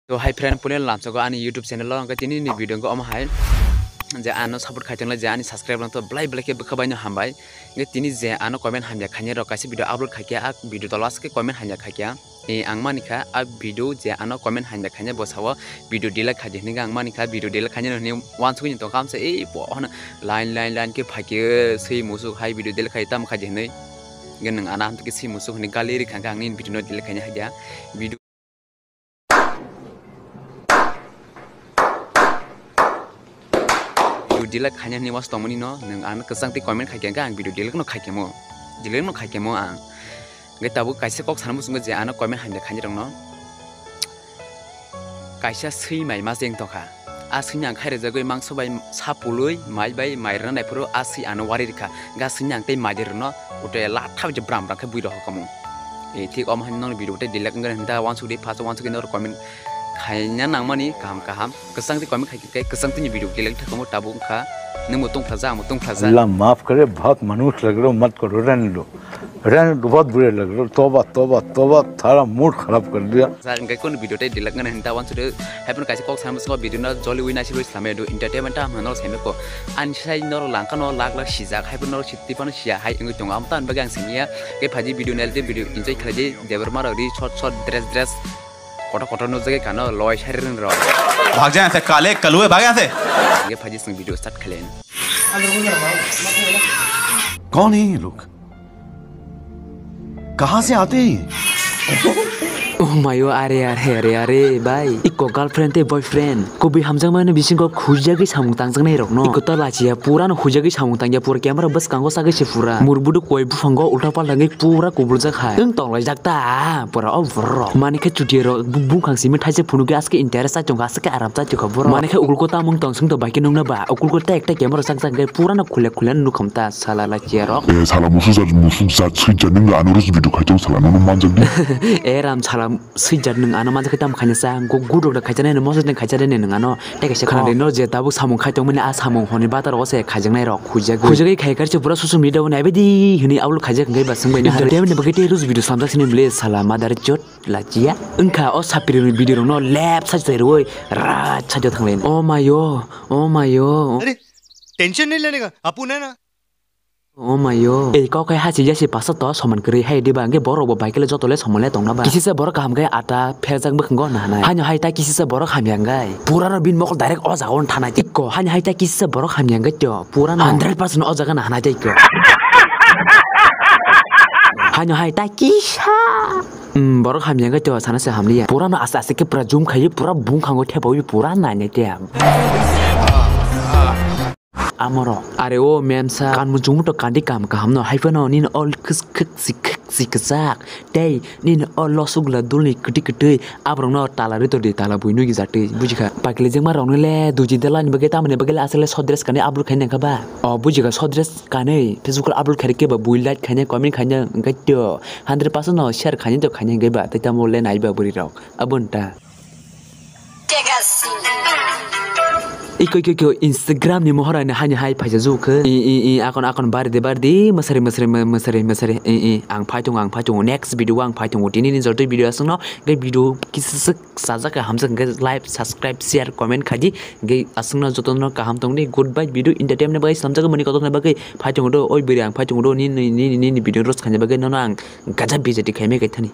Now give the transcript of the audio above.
तो hi friend Pune लांचो को आनी YouTube चैनल अंक तिनी नि वीडियो को अम हाय जे आनो सपोर्ट खाइतंला जे आनी सब्सक्राइब तो ब्लाइ ब्लाइ के खबाइनो हामबाय जे तिनी जे आनो कमेन्ट हामया खाने र कासे वीडियो अपलोड खाकिया आ वीडियो तलास के कमेन्ट हामया खाकिया ए आं मानिखा आ वीडियो जे आनो कमेन्ट हामया खाने बसाव वीडियो डिलीट खाजे नि आं मानिखा वीडियो डिलीट खाने नि वान सुनि तो काम से ए बहन लाइन के फाके सै मुसु हाय वीडियो डिलीट खाइ ताम खाजे नै गन आना हम के सै मुसु नि गालेरि खांगा आंनि वीडियो डिलीट खाने हाया वीडियो डिलीट खाने नि वास तमनि न नों आन कसंति कमेन्ट खाके आं वीडियो डिलीट न खाकेमो डिलीट न खाकेमो आं गे ताबु काइसे कक सानमु सुंग जे आन कमेन्ट हामया खाने दं न काइसा सै माइ मा जें तखा आसिनि आं खाइरे जगै मांसबाय सापुलै माइबाय माइरन नायफोरो आसि आनो वारिखा गासिनि आं तै माइदेर न उते लाथा जे ब्राम राखे बुइ रहकमु ए ठीक अम हानि न वीडियो उते डिलीट गन हनदा वान सुदि फास वान सुदि न कमेन्ट खाइना नांमानि काम कसंति कमेन्ट खाके कसंति नि वीडियो डिलीट थकमु ताबु खा नमु तुम फजा मु तुम फजा अल्लाह माफ करे बहुत मनुष्य लग रहा मत करो रहने दो बहुत बुरे लग रहे तौबा तौबा तौबा थारा मूड खराब कर दिया सर इनका कोन वीडियो ते डिलीट गन हनदा वान सुदि हैपन काइसे कक सामस को वीडियो न जली विना सिबो इस्लामे दो एंटरटेनमेंट आ मनर सेमेको आनसाइ नर लांका न लाग लाग सिजा हैपन नर सित्ति पन सिया हाय इंग दंग आम तान बगां सेमिया के फाजि वीडियो नेलते वीडियो एन्जॉय खाजे देबर मार रि शॉर्ट ड्रेस कोटा नो जगह कानो लॉय शरीरन रो भाग जाए ऐसे काले कलुए भाग यहाँ से ये फजी संग वीडियो स्टार्ट खलेन कौन है ये लोग कहाँ से आते हैं Oh my god, are bhai iko girlfriend te boyfriend ko bi hamjang mane bising ko khujagi samung tangjang nei rok no iko ta lachia pura no khujagi samung tangya pura camera bas kango sagai se pura murbudu koi bufango ulta pal langai pura kuburja khai tung tong lai jakta pura over mane ke chuti ro bung khang simi thaise phunu ge aske interest a chong aske aram ta chok bor mane ke ukul ko ta mung tong sung to baike nong na ba ukul ko ta ekta camera sak sak ge pura na khule nu khamta sala lachia ro sala musu sa chijang ning anurus video khaitong sala no manjang e ram sala sijat nang ano manjak tam khane sa go gudok da khajane no mosat khajane ne nang ano teke se khana no je tabu samung khaitong mane a samung honi batar ose khajang nai ro khujagi khaikar che pura social media ne abedi hini awlu khajak ngai ba sangbai na hare ne bagete rus video samda sine ble sala madar chot lachia engka o sapiri video no lap sa jai roi ra cha jo thanglen oh my yo अरे tension नहीं लेने का अपन है ना Oh my god. Kau kayak hasil jasi pasat toh soman kiri hai di bangke boro bo baik le jotole soman le tong na ba. Kisi se boro kaham gaya ata perzang bekenggo nah na. Hanya hai ta kisi se boro kaham yang gay. Pura na bin mokol direct o zagon tanah tiko. Hanya hai ta kisi se boro kaham yang gay jo. Pura na 100% o zagon nah na tiko. Hanya hai ta kisah. Boro kaham yang gay jo sana se hamli ya. Pura na asa ke pura zoom kayu pura bung kanggo tepo pura na ne tiam. Amoro are o mensa kan mujung to kandi kam no haifano nin all siksak dei nin all losugla dulni kiti abrong no tala rito di tala buinu gi jate bujika pakle jeng ma rong le duji delan bage tamane bage la asale sodres kane upload khane ka ba o bujika sodres kane facebook upload khare ke ba builat khane comment khane ngatyo 100% no share khane to khane ge ba tamo le nai ba buri rok abunta Iko Instagram ni mohora ni hanya hai paja zuke akon bardi masari ang paitung next video ang paitung tini ni zorto video asung no ge video kisik saja ka hamjang ge live subscribe share comment khaji ge asung no joton no ka ham tong ni goodbye video entertainment bai samja ga mani ka tong na bagai paitung do oi biri ang paitung do ni video ros khanya bagai no ang gaja bijati khaime ge thani